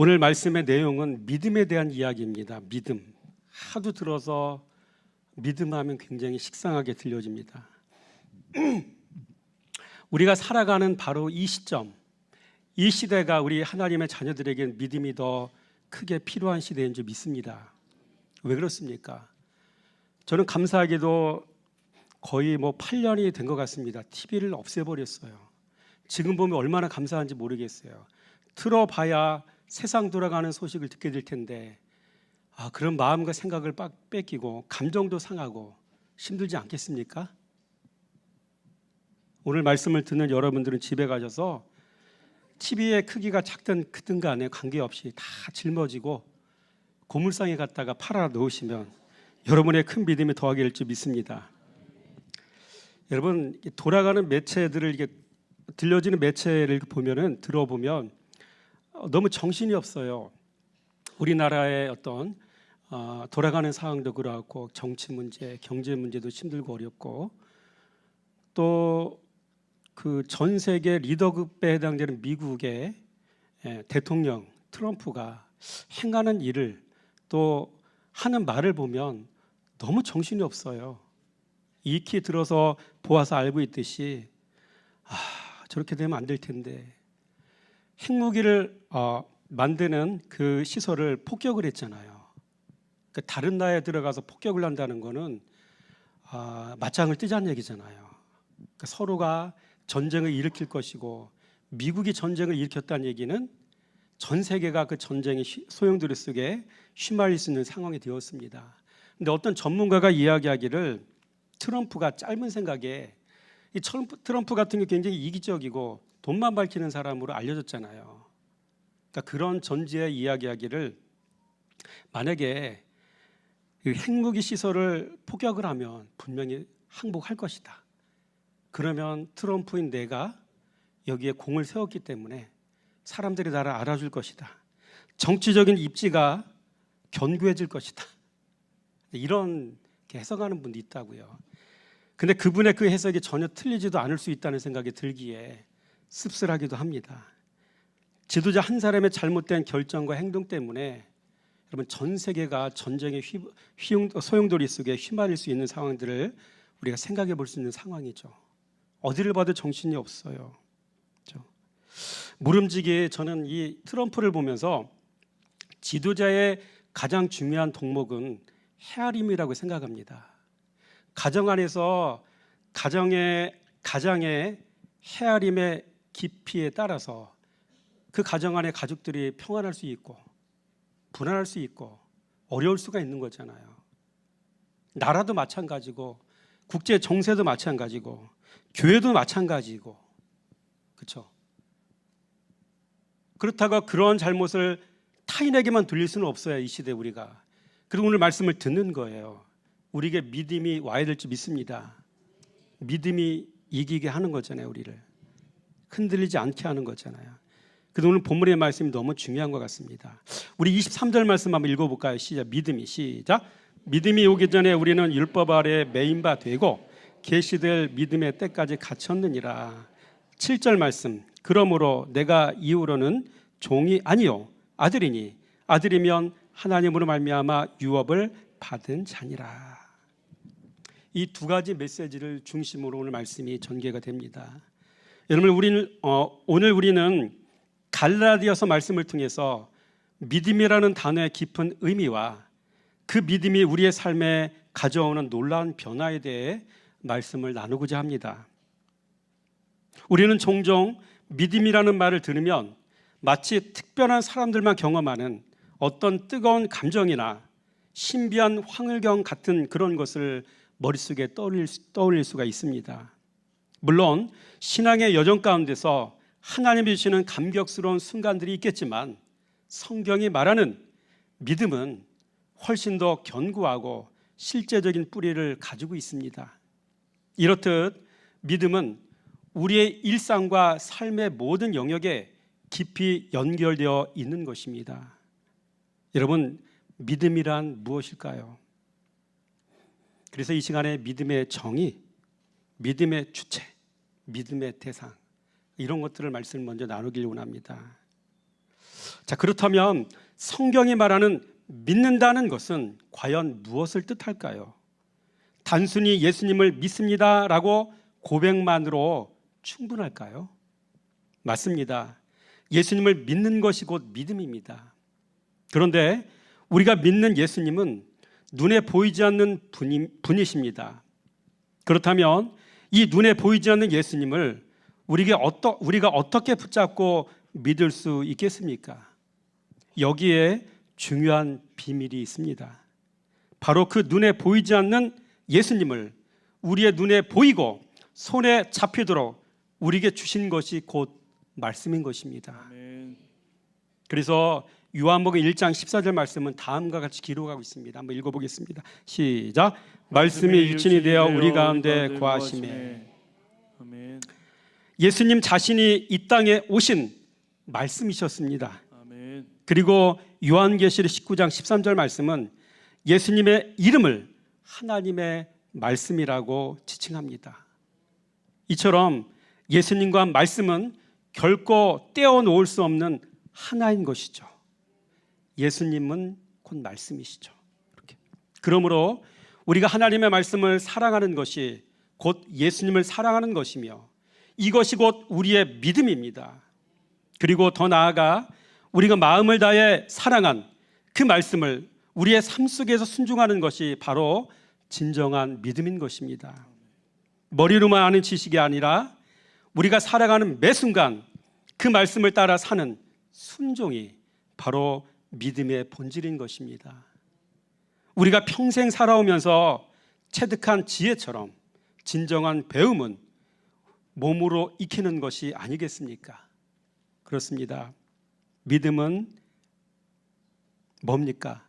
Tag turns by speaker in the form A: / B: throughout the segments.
A: 오늘 말씀의 내용은 믿음에 대한 이야기입니다. 믿음. 하도 들어서 믿음하면 굉장히 식상하게 들려집니다. 우리가 살아가는 바로 이 시점, 이 시대가 우리 하나님의 자녀들에게 믿음이 더 크게 필요한 시대인 줄 믿습니다. 왜 그렇습니까? 저는 감사하게도 거의 8년이 된 것 같습니다. TV를 없애버렸어요. 지금 보면 얼마나 감사한지 모르겠어요. 틀어봐야 세상 돌아가는 소식을 듣게 될 텐데 그런 마음과 생각을 뺏기고 감정도 상하고 힘들지 않겠습니까? 오늘 말씀을 듣는 여러분들은 집에 가셔서 TV의 크기가 작든 크든 간에 관계없이 다 짊어지고 고물상에 갖다가 팔아 놓으시면 여러분의 큰 믿음이 더하게 될 줄 믿습니다. 여러분, 돌아가는 매체들을 들려지는 매체를 들어보면 너무 정신이 없어요. 우리나라의 어떤 돌아가는 상황도 그렇고 정치 문제, 경제 문제도 힘들고 어렵고 또 그 전 세계 리더급에 해당되는 미국의 대통령 트럼프가 행하는 일을 또 하는 말을 보면 너무 정신이 없어요. 익히 들어서 보아서 알고 있듯이 저렇게 되면 안 될 텐데 핵무기를 만드는 그 시설을 폭격을 했잖아요. 그러니까 다른 나라에 들어가서 폭격을 한다는 거는 맞짱을 뜨자는 얘기잖아요. 그러니까 서로가 전쟁을 일으킬 것이고 미국이 전쟁을 일으켰다는 얘기는 전 세계가 그 전쟁의 소용돌이 속에 휘말릴 수 있는 상황이 되었습니다. 그런데 어떤 전문가가 이야기하기를 트럼프가 짧은 생각에 이 트럼프 같은 게 굉장히 이기적이고 돈만 밝히는 사람으로 알려졌잖아요. 그러니까 그런 전제에 이야기하기를 만약에 핵무기 시설을 폭격을 하면 분명히 항복할 것이다. 그러면 트럼프인 내가 여기에 공을 세웠기 때문에 사람들이 나를 알아줄 것이다. 정치적인 입지가 견고해질 것이다. 이런 해석하는 분도 있다고요. 근데 그분의 그 해석이 전혀 틀리지도 않을 수 있다는 생각이 들기에 씁쓸하기도 합니다. 지도자 한 사람의 잘못된 결정과 행동 때문에 여러분 전 세계가 전쟁의 소용돌이 속에 휘말릴 수 있는 상황들을 우리가 생각해 볼 수 있는 상황이죠. 어디를 봐도 정신이 없어요. 그렇죠? 모름지기에 저는 이 트럼프를 보면서 지도자의 가장 중요한 덕목은 헤아림이라고 생각합니다. 가정 안에서 가정의 헤아림의 깊이에 따라서 그 가정 안에 가족들이 평안할 수 있고 불안할 수 있고 어려울 수가 있는 거잖아요. 나라도 마찬가지고 국제 정세도 마찬가지고 교회도 마찬가지고 그렇죠? 그렇다고 그런 잘못을 타인에게만 돌릴 수는 없어요. 이 시대 우리가. 그리고 오늘 말씀을 듣는 거예요. 우리에게 믿음이 와야 될 줄 믿습니다. 믿음이 이기게 하는 거잖아요. 우리를 흔들리지 않게 하는 거잖아요. 그래서 오늘 본문의 말씀이 너무 중요한 것 같습니다. 우리 23절 말씀 한번 읽어볼까요? 시작. 믿음이 시작. 믿음이 오기 전에 우리는 율법 아래 매인 바 되고 계시될 믿음의 때까지 갇혔느니라. 7절 말씀. 그러므로 내가 이후로는 종이 아니요 아들이니 아들이면 하나님으로 말미암아 유업을 받은 자니라. 이 두 가지 메시지를 중심으로 오늘 말씀이 전개가 됩니다. 여러분 오늘 우리는 갈라디아서 말씀을 통해서 믿음이라는 단어의 깊은 의미와 그 믿음이 우리의 삶에 가져오는 놀라운 변화에 대해 말씀을 나누고자 합니다. 우리는 종종 믿음이라는 말을 들으면 마치 특별한 사람들만 경험하는 어떤 뜨거운 감정이나 신비한 황홀경 같은 그런 것을 머릿속에 떠올릴 수가 있습니다. 물론 신앙의 여정 가운데서 하나님이 주시는 감격스러운 순간들이 있겠지만 성경이 말하는 믿음은 훨씬 더 견고하고 실제적인 뿌리를 가지고 있습니다. 이렇듯 믿음은 우리의 일상과 삶의 모든 영역에 깊이 연결되어 있는 것입니다. 여러분, 믿음이란 무엇일까요? 그래서 이 시간에 믿음의 정의, 믿음의 주체, 믿음의 대상 이런 것들을 말씀을 먼저 나누길 원합니다. 자, 그렇다면 성경이 말하는 믿는다는 것은 과연 무엇을 뜻할까요? 단순히 예수님을 믿습니다라고 고백만으로 충분할까요? 맞습니다. 예수님을 믿는 것이 곧 믿음입니다. 그런데 우리가 믿는 예수님은 눈에 보이지 않는 분이십니다. 그렇다면 이 눈에 보이지 않는 예수님을 우리가 어떻게 붙잡고 믿을 수 있겠습니까? 여기에 중요한 비밀이 있습니다. 바로 그 눈에 보이지 않는 예수님을 우리의 눈에 보이고 손에 잡히도록 우리에게 주신 것이 곧 말씀인 것입니다.
B: 아멘.
A: 그래서 요한복음 1장 14절 말씀은 다음과 같이 기록하고 있습니다. 한번 읽어보겠습니다. 시작. 말씀이 육신이 되어 우리 가운데 거하시매.
B: 아멘.
A: 예수님 자신이 이 땅에 오신 말씀이셨습니다.
B: 아멘.
A: 그리고 요한계시록 19장 13절 말씀은 예수님의 이름을 하나님의 말씀이라고 지칭합니다. 이처럼 예수님과 말씀은 결코 떼어놓을 수 없는 하나인 것이죠. 예수님은 곧 말씀이시죠. 이렇게. 그러므로 우리가 하나님의 말씀을 사랑하는 것이 곧 예수님을 사랑하는 것이며 이것이 곧 우리의 믿음입니다. 그리고 더 나아가 우리가 마음을 다해 사랑한 그 말씀을 우리의 삶 속에서 순종하는 것이 바로 진정한 믿음인 것입니다. 머리로만 아는 지식이 아니라 우리가 살아가는 매 순간 그 말씀을 따라 사는 순종이 바로 믿음의 본질인 것입니다. 우리가 평생 살아오면서 체득한 지혜처럼 진정한 배움은 몸으로 익히는 것이 아니겠습니까? 그렇습니다. 믿음은 뭡니까?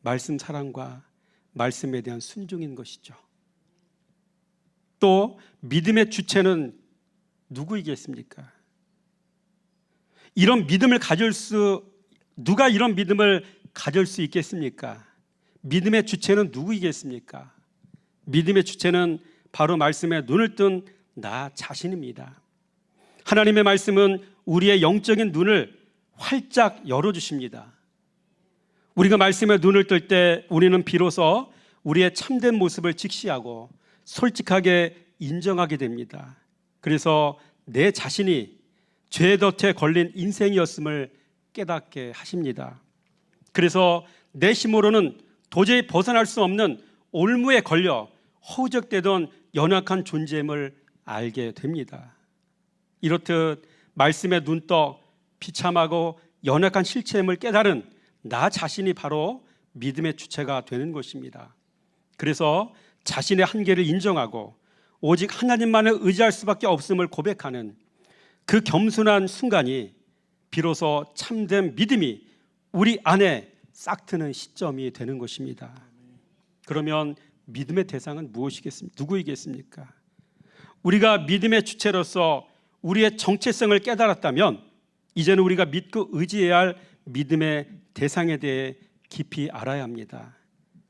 A: 말씀 사랑과 말씀에 대한 순종인 것이죠. 또 믿음의 주체는 누구이겠습니까? 누가 이런 믿음을 가질 수 있겠습니까? 믿음의 주체는 누구이겠습니까? 믿음의 주체는 바로 말씀에 눈을 뜬 나 자신입니다. 하나님의 말씀은 우리의 영적인 눈을 활짝 열어주십니다. 우리가 말씀에 눈을 뜰 때 우리는 비로소 우리의 참된 모습을 직시하고 솔직하게 인정하게 됩니다. 그래서 내 자신이 죄 덫에 걸린 인생이었음을 깨닫게 하십니다. 그래서 내 힘으로는 도저히 벗어날 수 없는 올무에 걸려 허우적대던 연약한 존재임을 알게 됩니다. 이렇듯 말씀에 눈떠 비참하고 연약한 실체임을 깨달은 나 자신이 바로 믿음의 주체가 되는 것입니다. 그래서 자신의 한계를 인정하고 오직 하나님만을 의지할 수밖에 없음을 고백하는 그 겸손한 순간이 비로소 참된 믿음이 우리 안에 싹트는 시점이 되는 것입니다. 그러면 믿음의 대상은 누구이겠습니까? 우리가 믿음의 주체로서 우리의 정체성을 깨달았다면 이제는 우리가 믿고 의지해야 할 믿음의 대상에 대해 깊이 알아야 합니다.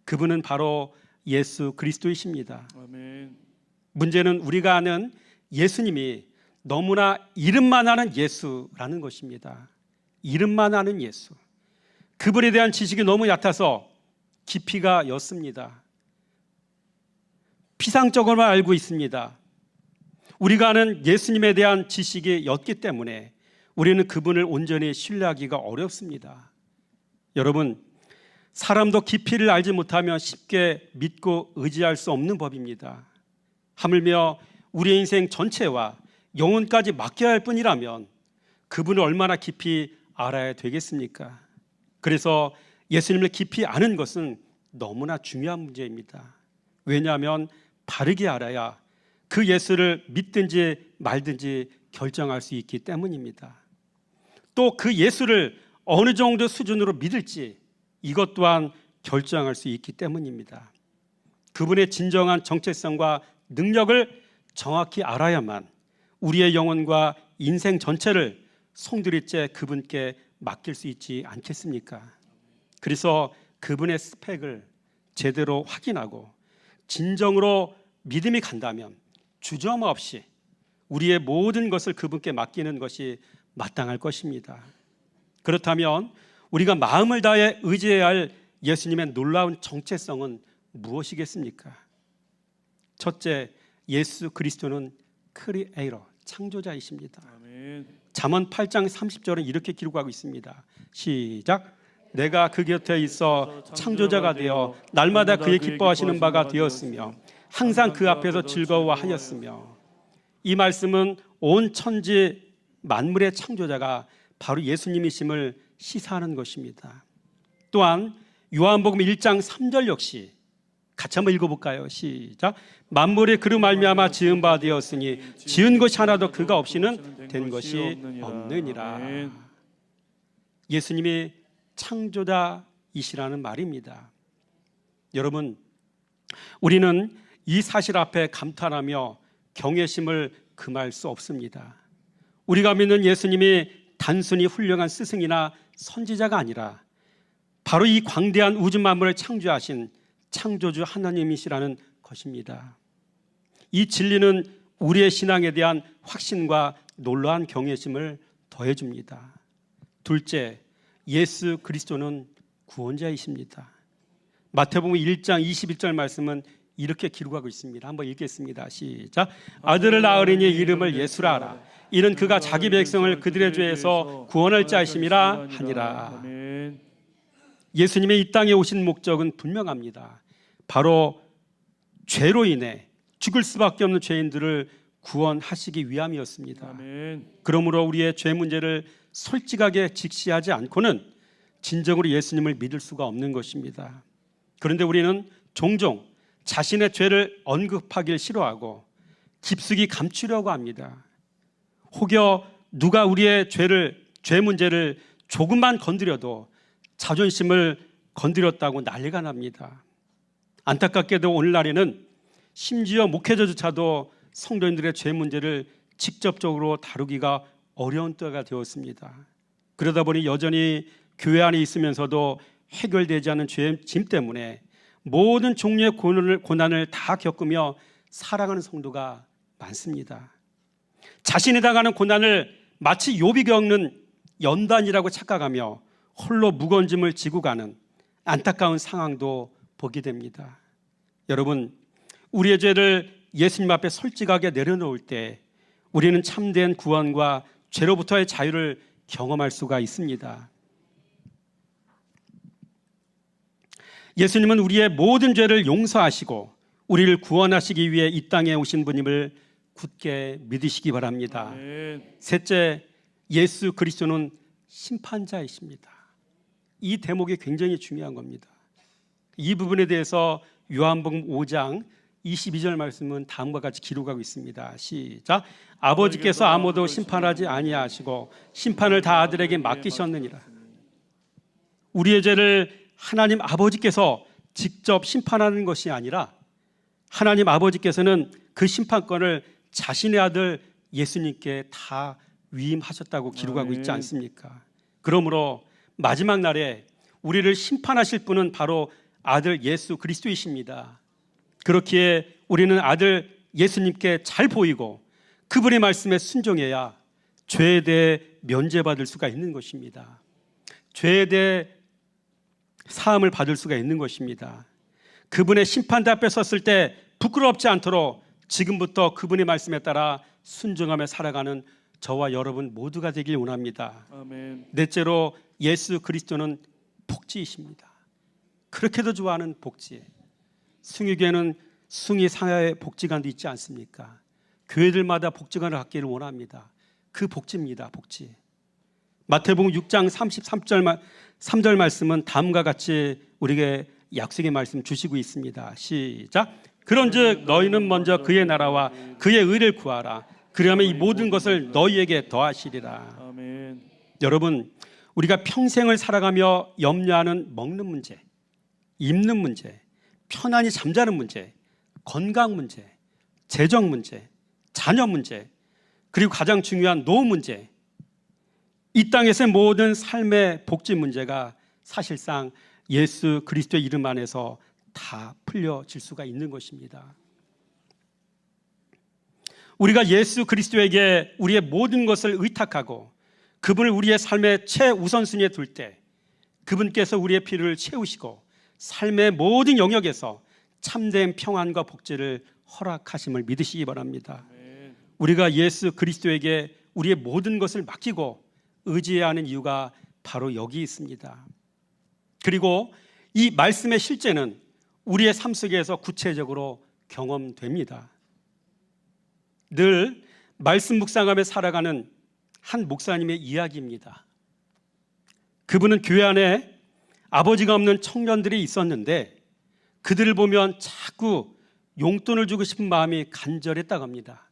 A: 그분은 바로 예수 그리스도이십니다.
B: 아멘.
A: 문제는 우리가 아는 예수님이 너무나 이름만 아는 예수라는 것입니다. 이름만 아는 예수. 그분에 대한 지식이 너무 얕아서 깊이가 였습니다. 피상적으로만 알고 있습니다. 우리가 아는 예수님에 대한 지식이 였기 때문에 우리는 그분을 온전히 신뢰하기가 어렵습니다. 여러분, 사람도 깊이를 알지 못하면 쉽게 믿고 의지할 수 없는 법입니다. 하물며 우리의 인생 전체와 영혼까지 맡겨야 할 뿐이라면 그분을 얼마나 깊이 알아야 되겠습니까? 그래서 예수님을 깊이 아는 것은 너무나 중요한 문제입니다. 왜냐하면 바르게 알아야 그 예수를 믿든지 말든지 결정할 수 있기 때문입니다. 또 그 예수를 어느 정도 수준으로 믿을지 이것 또한 결정할 수 있기 때문입니다. 그분의 진정한 정체성과 능력을 정확히 알아야만 우리의 영혼과 인생 전체를 송두리째 그분께 맡길 수 있지 않겠습니까? 그래서 그분의 스펙을 제대로 확인하고 진정으로 믿음이 간다면 주저없이 우리의 모든 것을 그분께 맡기는 것이 마땅할 것입니다. 그렇다면 우리가 마음을 다해 의지해야 할 예수님의 놀라운 정체성은 무엇이겠습니까? 첫째, 예수 그리스도는 크리에이터, 창조자이십니다.
B: 아멘.
A: 잠언 8장 30절은 이렇게 기록하고 있습니다. 시작. 내가 그 곁에 있어 창조자가 되어 날마다 그의 기뻐하시는 바가 되었으며 항상 그 앞에서 즐거워하였으며. 이 말씀은 온 천지 만물의 창조자가 바로 예수님이심을 시사하는 것입니다. 또한 요한복음 1장 3절 역시 같이 한번 읽어볼까요? 시작. 만물이 그로 말미암아 지은 바 되었으니 지은 것이 하나도 그가 없이는 된 것이 없느니라. 예수님이 창조자이시라는 말입니다. 여러분, 우리는 이 사실 앞에 감탄하며 경외심을 금할 수 없습니다. 우리가 믿는 예수님이 단순히 훌륭한 스승이나 선지자가 아니라 바로 이 광대한 우주 만물을 창조하신 창조주 하나님이시라는 것입니다. 이 진리는 우리의 신앙에 대한 확신과 놀라운 경외심을 더해줍니다. 둘째, 예수 그리스도는 구원자이십니다. 마태복음 1장 21절 말씀은 이렇게 기록하고 있습니다. 한번 읽겠습니다. 시작. 아들을 낳으리니 이름을 예수라 하라. 이는 그가 자기 백성을 그들의 죄에서 구원할 자이심이라 하니라. 예수님의 이 땅에 오신 목적은 분명합니다. 바로 죄로 인해 죽을 수밖에 없는 죄인들을 구원하시기 위함이었습니다. 그러므로 우리의 죄 문제를 솔직하게 직시하지 않고는 진정으로 예수님을 믿을 수가 없는 것입니다. 그런데 우리는 종종 자신의 죄를 언급하길 싫어하고 깊숙이 감추려고 합니다. 혹여 누가 우리의 죄 문제를 조금만 건드려도 자존심을 건드렸다고 난리가 납니다. 안타깝게도 오늘날에는 심지어 목회자조차도 성도인들의 죄 문제를 직접적으로 다루기가 어려운 때가 되었습니다. 그러다 보니 여전히 교회 안에 있으면서도 해결되지 않은 죄짐 때문에 모든 종류의 고난을 다 겪으며 살아가는 성도가 많습니다. 자신이 당하는 고난을 마치 욥이 겪는 연단이라고 착각하며 홀로 무거운 짐을 지고 가는 안타까운 상황도 보게 됩니다. 여러분, 우리의 죄를 예수님 앞에 솔직하게 내려놓을 때 우리는 참된 구원과 죄로부터의 자유를 경험할 수가 있습니다. 예수님은 우리의 모든 죄를 용서하시고 우리를 구원하시기 위해 이 땅에 오신 분임을 굳게 믿으시기 바랍니다. 셋째, 예수 그리스도는 심판자이십니다. 이 대목이 굉장히 중요한 겁니다. 이 부분에 대해서 요한복음 5장 22절 말씀은 다음과 같이 기록하고 있습니다. 시작. 아버지께서 아무도 심판하지 아니하시고 심판을 다 아들에게 맡기셨느니라. 우리의 죄를 하나님 아버지께서 직접 심판하는 것이 아니라 하나님 아버지께서는 그 심판권을 자신의 아들 예수님께 다 위임하셨다고 기록하고 있지 않습니까? 그러므로 마지막 날에 우리를 심판하실 분은 바로 아들 예수 그리스도이십니다. 그렇기에 우리는 아들 예수님께 잘 보이고 그분의 말씀에 순종해야 죄에 대해 면제받을 수가 있는 것입니다. 죄에 대해 사함을 받을 수가 있는 것입니다. 그분의 심판대 앞에 섰을 때 부끄럽지 않도록 지금부터 그분의 말씀에 따라 순종하며 살아가는 저와 여러분 모두가 되길 원합니다. 아멘. 넷째로 예수 그리스도는 복지이십니다. 그렇게도 좋아하는 복지. 숭유교회는 숭유사회 복지관도 있지 않습니까? 교회들마다 복지관을 갖기를 원합니다. 그 복지입니다. 복지. 마태복음 6장 3절 말씀은 다음과 같이 우리에게 약속의 말씀 주시고 있습니다. 시작. 그런즉 너희는 먼저 그의 나라와 그의 의를 구하라. 그리하면 이 모든 것을 너희에게 더하시리라. 아멘. 여러분, 우리가 평생을 살아가며 염려하는 먹는 문제, 입는 문제, 편안히 잠자는 문제, 건강 문제, 재정 문제, 자녀 문제, 그리고 가장 중요한 노후 문제, 이 땅에서의 모든 삶의 복지 문제가 사실상 예수 그리스도의 이름 안에서 다 풀려질 수가 있는 것입니다. 우리가 예수 그리스도에게 우리의 모든 것을 의탁하고 그분을 우리의 삶의 최우선순위에 둘 때 그분께서 우리의 필요를 채우시고 삶의 모든 영역에서 참된 평안과 복지를 허락하심을 믿으시기 바랍니다. 우리가 예수 그리스도에게 우리의 모든 것을 맡기고 의지해야 하는 이유가 바로 여기 있습니다. 그리고 이 말씀의 실제는 우리의 삶 속에서 구체적으로 경험됩니다. 늘 말씀 묵상하며 살아가는 한 목사님의 이야기입니다. 그분은 교회 안에 아버지가 없는 청년들이 있었는데 그들을 보면 자꾸 용돈을 주고 싶은 마음이 간절했다고 합니다.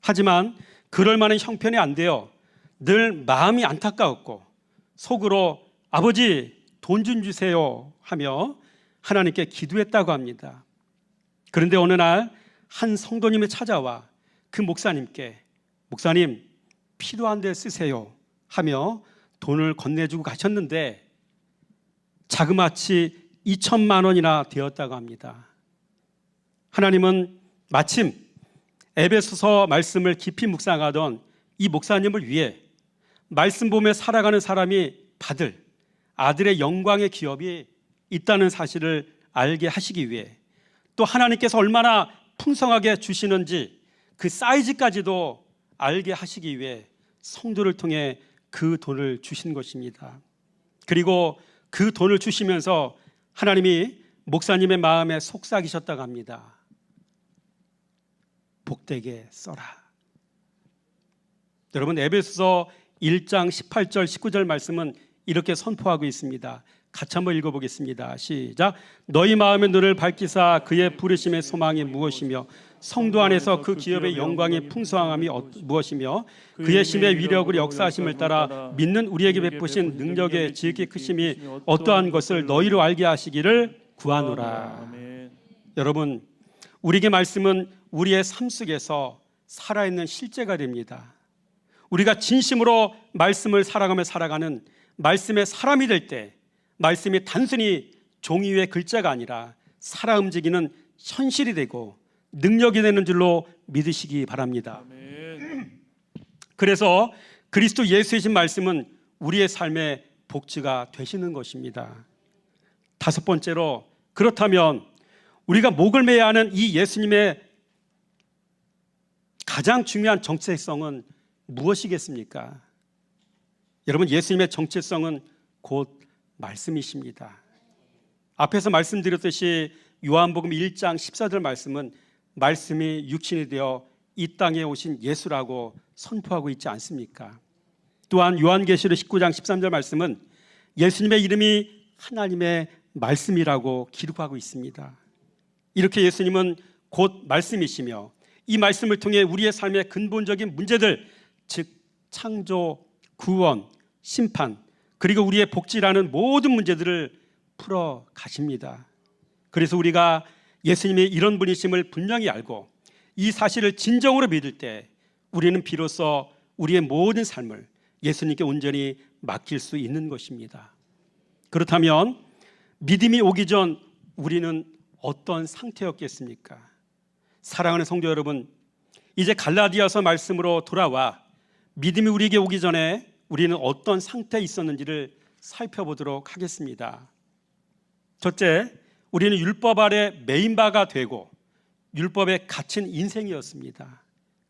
A: 하지만 그럴 만한 형편이 안 되어 늘 마음이 안타까웠고 속으로 아버지 돈 좀 주세요 하며 하나님께 기도했다고 합니다. 그런데 어느 날 한 성도님이 찾아와 그 목사님께 목사님 필요한 데 쓰세요 하며 돈을 건네주고 가셨는데 자그마치 2천만 원이나 되었다고 합니다. 하나님은 마침 에베소서 말씀을 깊이 묵상하던 이 목사님을 위해 말씀 보며 살아가는 사람이 받을 아들의 영광의 기업이 있다는 사실을 알게 하시기 위해 또 하나님께서 얼마나 풍성하게 주시는지 그 사이즈까지도 알게 하시기 위해 성도를 통해 그 돈을 주신 것입니다. 그리고 그 돈을 주시면서 하나님이 목사님의 마음에 속삭이셨다고 합니다. 복되게 써라. 여러분 에베소서 1장 18절 19절 말씀은 이렇게 선포하고 있습니다. 같이 한번 읽어보겠습니다. 시작. 너희 마음의 눈을 밝히사 그의 부르심의 소망이 무엇이며 성도 안에서 그 기업의 영광의 풍성함이 무엇이며 그의 심의 위력을 역사하심을 따라 믿는 우리에게 베푸신 능력의 지극히 크심이 어떠한 것을 너희로 알게 하시기를 구하노라. 여러분 우리에게 말씀은 우리의 삶 속에서 살아있는 실제가 됩니다. 우리가 진심으로 말씀을 살아가며 살아가는 말씀의 사람이 될 때 말씀이 단순히 종이 위의 글자가 아니라 살아 움직이는 현실이 되고 능력이 되는 줄로 믿으시기 바랍니다. 그래서 그리스도 예수의 신 말씀은 우리의 삶의 복지가 되시는 것입니다. 다섯 번째로 그렇다면 우리가 목을 매야 하는 이 예수님의 가장 중요한 정체성은 무엇이겠습니까? 여러분 예수님의 정체성은 곧 말씀이십니다. 앞에서 말씀드렸듯이 요한복음 1장 14절 말씀은 말씀이 육신이 되어 이 땅에 오신 예수라고 선포하고 있지 않습니까? 또한 요한계시록 19장 13절 말씀은 예수님의 이름이 하나님의 말씀이라고 기록하고 있습니다. 이렇게 예수님은 곧 말씀이시며 이 말씀을 통해 우리의 삶의 근본적인 문제들 즉 창조, 구원, 심판 그리고 우리의 복지라는 모든 문제들을 풀어 가십니다. 그래서 우리가 예수님이 이런 분이심을 분명히 알고 이 사실을 진정으로 믿을 때 우리는 비로소 우리의 모든 삶을 예수님께 온전히 맡길 수 있는 것입니다. 그렇다면 믿음이 오기 전 우리는 어떤 상태였겠습니까? 사랑하는 성도 여러분, 이제 갈라디아서 말씀으로 돌아와 믿음이 우리에게 오기 전에 우리는 어떤 상태에 있었는지를 살펴보도록 하겠습니다. 첫째, 우리는 율법 아래 매인바가 되고 율법에 갇힌 인생이었습니다.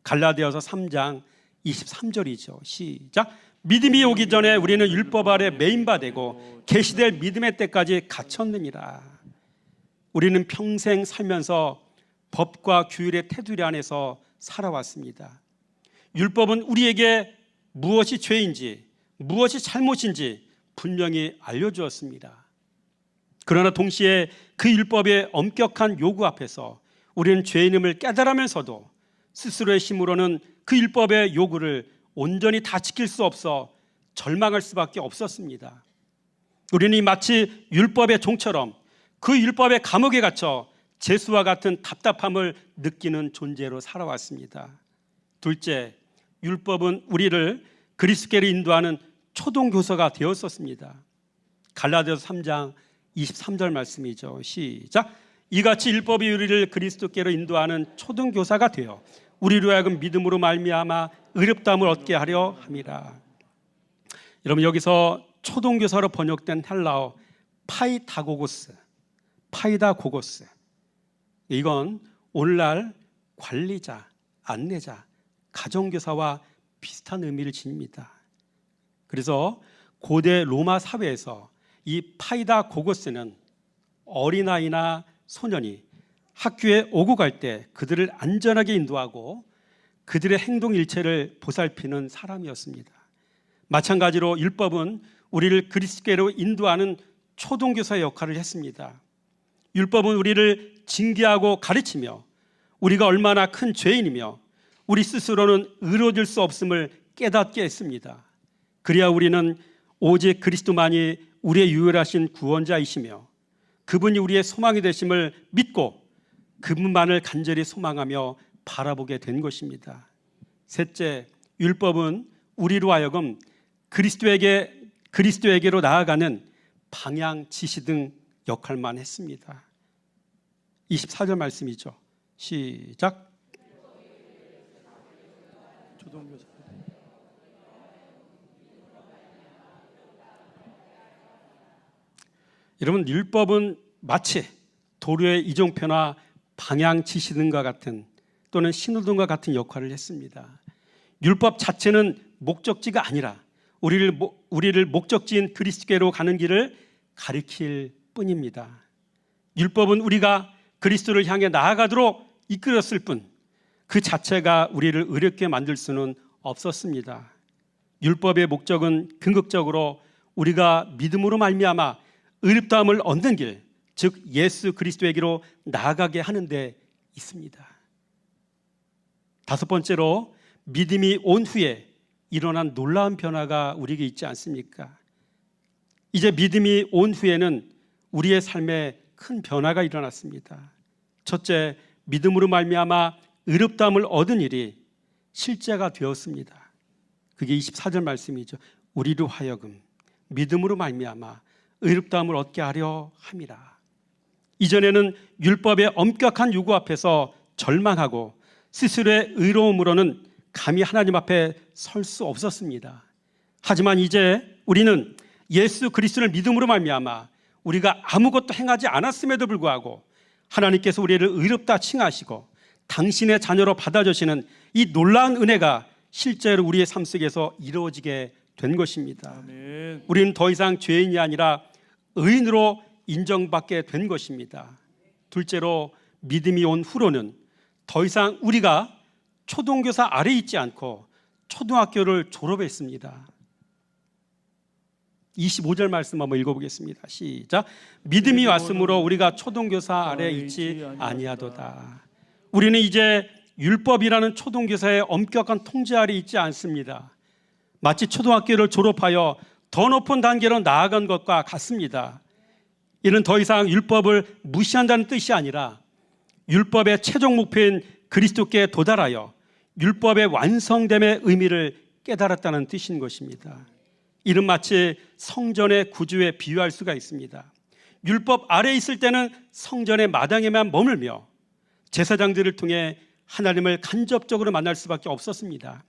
A: 갈라디아서 3장 23절이죠. 시작. 믿음이 오기 전에 우리는 율법 아래 매인바 되고 계시될 믿음의 때까지 갇혔느니라. 우리는 평생 살면서 법과 규율의 테두리 안에서 살아왔습니다. 율법은 우리에게 무엇이 죄인지 무엇이 잘못인지 분명히 알려주었습니다. 그러나 동시에 그 율법의 엄격한 요구 앞에서 우리는 죄인임을 깨달으면서도 스스로의 힘으로는 그 율법의 요구를 온전히 다 지킬 수 없어 절망할 수밖에 없었습니다. 우리는 마치 율법의 종처럼 그 율법의 감옥에 갇혀 죄수와 같은 답답함을 느끼는 존재로 살아왔습니다. 둘째, 율법은 우리를 그리스도께로 인도하는 초등교사가 되었었습니다. 갈라디아서 3장 23절 말씀이죠. 시작. 이같이 율법이 우리를 그리스도께로 인도하는 초등교사가 되어 우리로 하여금 믿음으로 말미암아 의롭다함을 얻게 하려 함이라. 여러분, 여기서 초동교사로 번역된 헬라어 파이다고고스, 이건 오늘날 관리자, 안내자, 가정교사와 비슷한 의미를 지닙니다. 그래서 고대 로마 사회에서 이 파이다고고스는 어린아이나 소년이 학교에 오고 갈 때 그들을 안전하게 인도하고 그들의 행동 일체를 보살피는 사람이었습니다. 마찬가지로 율법은 우리를 그리스도께로 인도하는 초동교사의 역할을 했습니다. 율법은 우리를 징계하고 가르치며 우리가 얼마나 큰 죄인이며 우리 스스로는 의로워질 수 없음을 깨닫게 했습니다. 그래야 우리는 오직 그리스도만이 우리의 유일하신 구원자이시며 그분이 우리의 소망이 되심을 믿고 그분만을 간절히 소망하며 바라보게 된 것입니다. 셋째, 율법은 우리로 하여금 그리스도에게로 나아가는 방향 지시 등 역할만 했습니다. 24절 말씀이죠. 시작. 초동교사. 여러분, 율법은 마치 도로의 이정표나 방향 지시 등과 같은 또는 신호등과 같은 역할을 했습니다. 율법 자체는 목적지가 아니라 우리를 목적지인 그리스도께로 가는 길을 가리킬 뿐입니다. 율법은 우리가 그리스도를 향해 나아가도록 이끌었을 뿐 그 자체가 우리를 의롭게 만들 수는 없었습니다. 율법의 목적은 궁극적으로 우리가 믿음으로 말미암아 의롭다함을 얻는 길, 즉 예수 그리스도에게로 나아가게 하는 데 있습니다. 다섯 번째로, 믿음이 온 후에 일어난 놀라운 변화가 우리에게 있지 않습니까? 이제 믿음이 온 후에는 우리의 삶에 큰 변화가 일어났습니다. 첫째, 믿음으로 말미암아 의롭다함을 얻은 일이 실제가 되었습니다. 그게 24절 말씀이죠. 우리로 하여금 믿음으로 말미암아 의롭다함을 얻게 하려 함이라. 이전에는 율법의 엄격한 요구 앞에서 절망하고 스스로의 의로움으로는 감히 하나님 앞에 설 수 없었습니다. 하지만 이제 우리는 예수 그리스도를 믿음으로 말미암아 우리가 아무것도 행하지 않았음에도 불구하고 하나님께서 우리를 의롭다 칭하시고 당신의 자녀로 받아주시는 이 놀라운 은혜가 실제로 우리의 삶 속에서 이루어지게 된 것입니다. 아멘. 우리는 더 이상 죄인이 아니라 의인으로 인정받게 된 것입니다. 둘째로, 믿음이 온 후로는 더 이상 우리가 초동교사 아래에 있지 않고 초등학교를 졸업했습니다. 25절 말씀 한번 읽어보겠습니다. 시작. 믿음이 왔으므로 우리가 초동교사 아래에 있지 아니하도다. 우리는 이제 율법이라는 초동교사의 엄격한 통제 아래 있지 않습니다. 마치 초등학교를 졸업하여 더 높은 단계로 나아간 것과 같습니다. 이는 더 이상 율법을 무시한다는 뜻이 아니라 율법의 최종 목표인 그리스도께 도달하여 율법의 완성됨의 의미를 깨달았다는 뜻인 것입니다. 이는 마치 성전의 구조에 비유할 수가 있습니다. 율법 아래에 있을 때는 성전의 마당에만 머물며 제사장들을 통해 하나님을 간접적으로 만날 수밖에 없었습니다.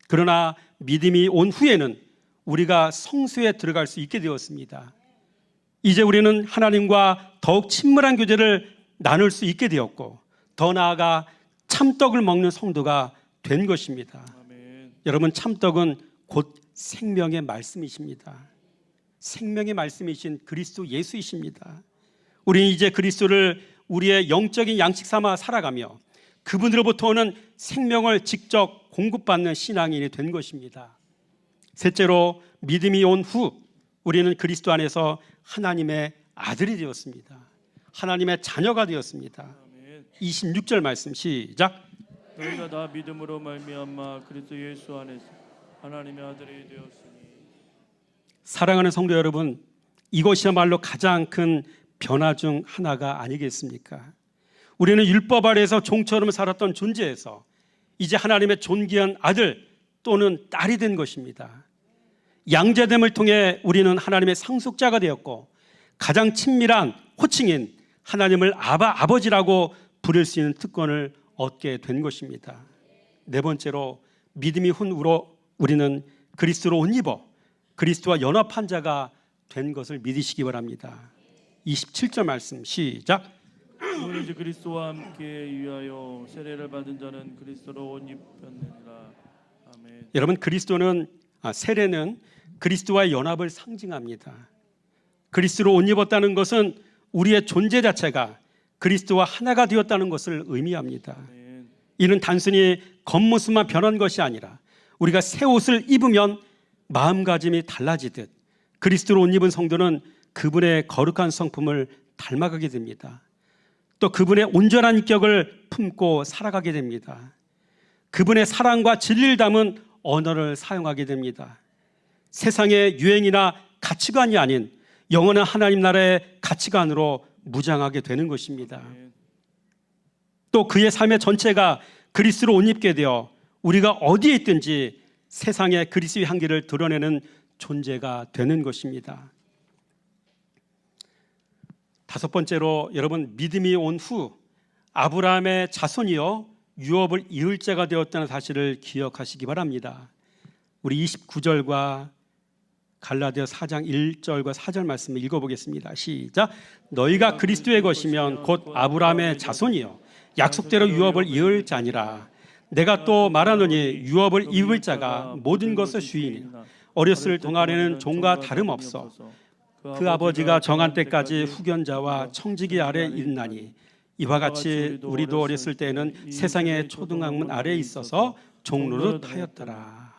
A: 그러나 믿음이 온 후에는 우리가 성소에 들어갈 수 있게 되었습니다. 이제 우리는 하나님과 더욱 친밀한 교제를 나눌 수 있게 되었고 더 나아가 참떡을 먹는 성도가 된 것입니다. 아멘. 여러분, 참떡은 곧 생명의 말씀이십니다. 생명의 말씀이신 그리스도 예수이십니다. 우리는 이제 그리스도를 우리의 영적인 양식 삼아 살아가며 그분으로부터 오는 생명을 직접 공급받는 신앙인이 된 것입니다. 셋째로, 믿음이 온 후 우리는 그리스도 안에서 하나님의 아들이 되었습니다. 하나님의 자녀가 되었습니다. 26절 말씀 시작.
B: 너희가 다 믿음으로 말미암아 그리스도 예수 안에서 하나님의 아들이 되었으니.
A: 사랑하는 성도 여러분, 이것이야말로 가장 큰 변화 중 하나가 아니겠습니까? 우리는 율법 아래에서 종처럼 살았던 존재에서 이제 하나님의 존귀한 아들 또는 딸이 된 것입니다. 양자됨을 통해 우리는 하나님의 상속자가 되었고 가장 친밀한 호칭인 하나님을 아버지라고 부를 수 있는 특권을 얻게 된 것입니다. 네 번째로 믿음이 훈우로 우리는 그리스도로 옷 입어 그리스도와 연합한 자가 된 것을 믿으시기 바랍니다. 27절 말씀 시작.
B: 우리는 이제 그리스도와 함께 위하여 세례를 받은 자는 그리스도로 옷 입혔느니라. 아멘.
A: 여러분, 세례는 그리스도와의 연합을 상징합니다. 그리스도로 옷 입었다는 것은 우리의 존재 자체가 그리스도와 하나가 되었다는 것을 의미합니다.
B: 아멘.
A: 이는 단순히 겉모습만 변한 것이 아니라 우리가 새 옷을 입으면 마음가짐이 달라지듯 그리스도로 옷 입은 성도는 그분의 거룩한 성품을 닮아가게 됩니다. 또 그분의 온전한 인격을 품고 살아가게 됩니다. 그분의 사랑과 진리를 담은 언어를 사용하게 됩니다. 세상의 유행이나 가치관이 아닌 영원한 하나님 나라의 가치관으로 무장하게 되는 것입니다. 또 그의 삶의 전체가 그리스도로 옷 입게 되어 우리가 어디에 있든지 세상에 그리스도의 향기를 드러내는 존재가 되는 것입니다. 다섯 번째로 여러분, 믿음이 온 후 아브라함의 자손이여 유업을 이을 자가 되었다는 사실을 기억하시기 바랍니다. 우리 29절과 갈라디아 4장 1절과 4절 말씀을 읽어보겠습니다. 시작. 너희가 그리스도의 것이면 곧 아브라함의 자손이여 약속대로 유업을 이을 자니라. 내가 또 말하노니 유업을 이을 자가 모든 것을 주인이니 어렸을 동안에는 종과 다름없어 그 아버지가 정한 때까지 후견자와 청지기 아래 있나니 이와 같이 우리도 어렸을 때에는 세상의 초등학문 아래에 있어서 종로릇 하였더라.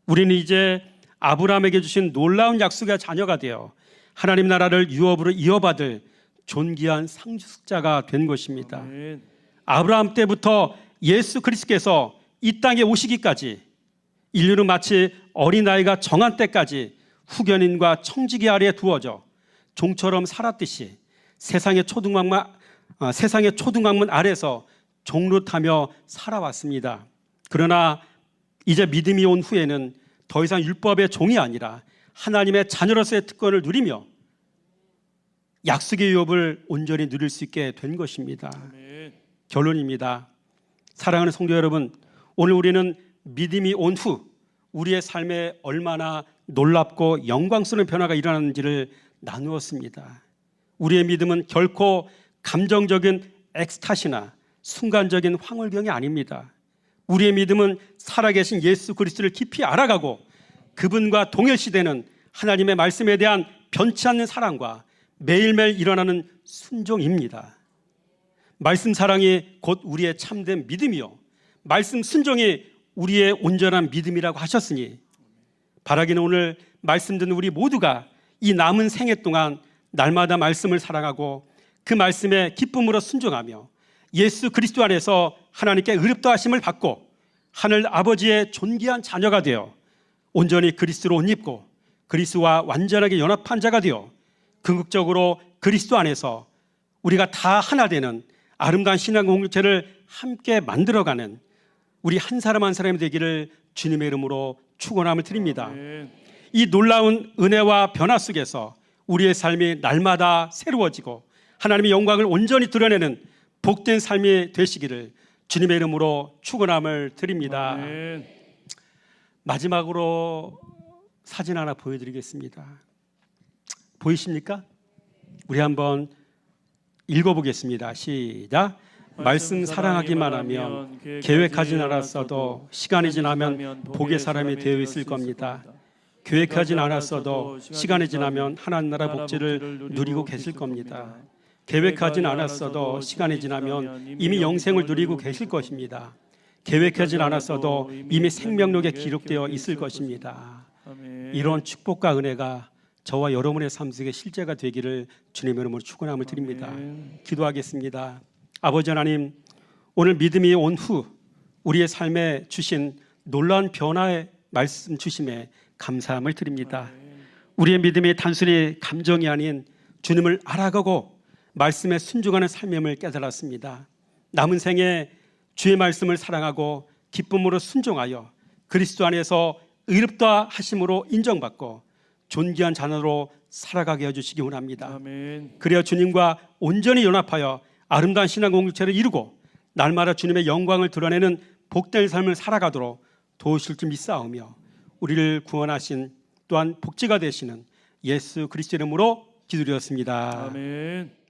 A: 우리는 이제 아브라함에게 주신 놀라운 약속의 자녀가 되어 하나님 나라를 유업으로 이어받을 존귀한 상속자가 된 것입니다.
B: 아멘.
A: 아브라함 때부터 예수 그리스도께서 이 땅에 오시기까지 인류는 마치 어린아이가 정한 때까지 후견인과 청지기 아래에 두어져 종처럼 살았듯이 세상의 초등학문 아래에서 종노릇하며 살아왔습니다. 그러나 이제 믿음이 온 후에는 더 이상 율법의 종이 아니라 하나님의 자녀로서의 특권을 누리며 약속의 유업을 온전히 누릴 수 있게 된 것입니다.
B: 아멘.
A: 결론입니다. 사랑하는 성도 여러분, 오늘 우리는 믿음이 온 후 우리의 삶에 얼마나 놀랍고 영광스러운 변화가 일어나는지를 나누었습니다. 우리의 믿음은 결코 감정적인 엑스타시나 순간적인 황홀경이 아닙니다. 우리의 믿음은 살아계신 예수 그리스도를 깊이 알아가고 그분과 동일시되는 하나님의 말씀에 대한 변치 않는 사랑과 매일매일 일어나는 순종입니다. 말씀 사랑이 곧 우리의 참된 믿음이요 말씀 순종이 우리의 온전한 믿음이라고 하셨으니 바라기는 오늘 말씀 듣는 우리 모두가 이 남은 생애 동안 날마다 말씀을 사랑하고 그 말씀에 기쁨으로 순종하며 예수 그리스도 안에서 하나님께 의롭다 하심을 받고 하늘 아버지의 존귀한 자녀가 되어 온전히 그리스도로 옷 입고 그리스도와 완전하게 연합한 자가 되어 궁극적으로 그리스도 안에서 우리가 다 하나 되는 아름다운 신앙 공동체를 함께 만들어가는 우리 한 사람 한 사람이 되기를 주님의 이름으로 축원함을 드립니다.
B: 아멘.
A: 이 놀라운 은혜와 변화 속에서 우리의 삶이 날마다 새로워지고 하나님의 영광을 온전히 드러내는 복된 삶이 되시기를 주님의 이름으로 축원함을 드립니다.
B: 아멘.
A: 마지막으로 사진 하나 보여드리겠습니다. 보이십니까? 우리 한번 읽어보겠습니다. 시작. 말씀 사랑하기만 하면 계획하진 않았어도 시간이 지나면 복의 사람이 되어 있을 겁니다. 계획하진 않았어도 시간이 지나면 하나님 나라 복지를 누리고 계실 겁니다. 계획하진 않았어도 시간이 지나면 이미 영생을 누리고 계실 것입니다. 계획하진 않았어도 이미 생명록에 기록되어 있을 것입니다.
B: 아멘.
A: 이런 축복과 은혜가 저와 여러분의 삶 속에 실제가 되기를 주님의 이름으로 축원함을 드립니다.
B: 아멘.
A: 기도하겠습니다. 아버지 하나님, 오늘 믿음이 온 후 우리의 삶에 주신 놀라운 변화의 말씀 주심에 감사함을 드립니다. 우리의 믿음이 단순히 감정이 아닌 주님을 알아가고 말씀에 순종하는 삶임을 깨달았습니다. 남은 생에 주의 말씀을 사랑하고 기쁨으로 순종하여 그리스도 안에서 의롭다 하심으로 인정받고 존귀한 자녀로 살아가게 해주시기 원합니다.
B: 아멘.
A: 그래야 주님과 온전히 연합하여 아름다운 신앙 공동체를 이루고 날마다 주님의 영광을 드러내는 복될 삶을 살아가도록 도우실 줄 믿사오며 우리를 구원하신 또한 복지가 되시는 예수 그리스도 이름으로 기도드렸습니다.
B: 아멘.